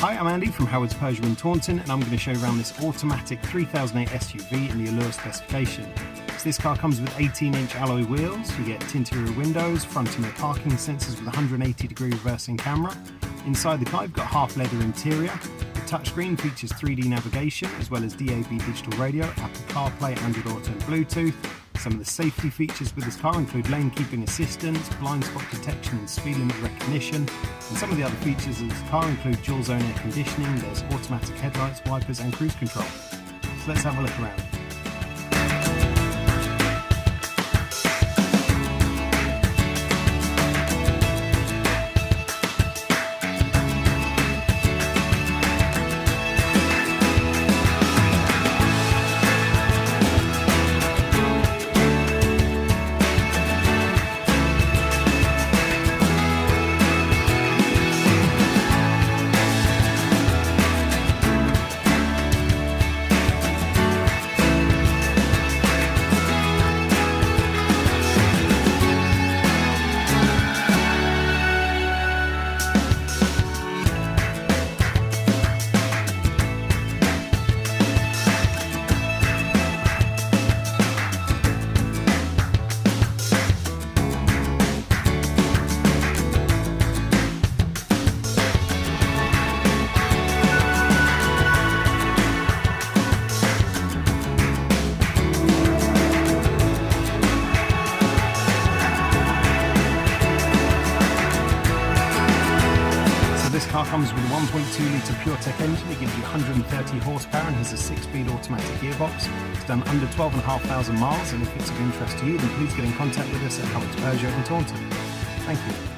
Hi, I'm Andy from Howard's Persia in Taunton, and I'm going to show you around this automatic 3008 SUV in the Allure specification. So this car comes with 18-inch alloy wheels, you get tinted windows, front and rear parking sensors with a 180-degree reversing camera. Inside the car you've got half leather interior. The touchscreen features 3D navigation as well as DAB digital radio, Apple CarPlay, Android Auto and Bluetooth. Some of the safety features with this car include lane keeping assistance, blind spot detection and speed limit recognition. And some of the other features of this car include dual zone air conditioning, there's automatic headlights, wipers and cruise control. So let's have a look around. This car comes with a 1.2 litre PureTech engine. It gives you 130 horsepower and has a 6-speed automatic gearbox. It's done under 12,500 miles, and if it's of interest to you, then please get in contact with us at Howard's Persia in Taunton. Thank you.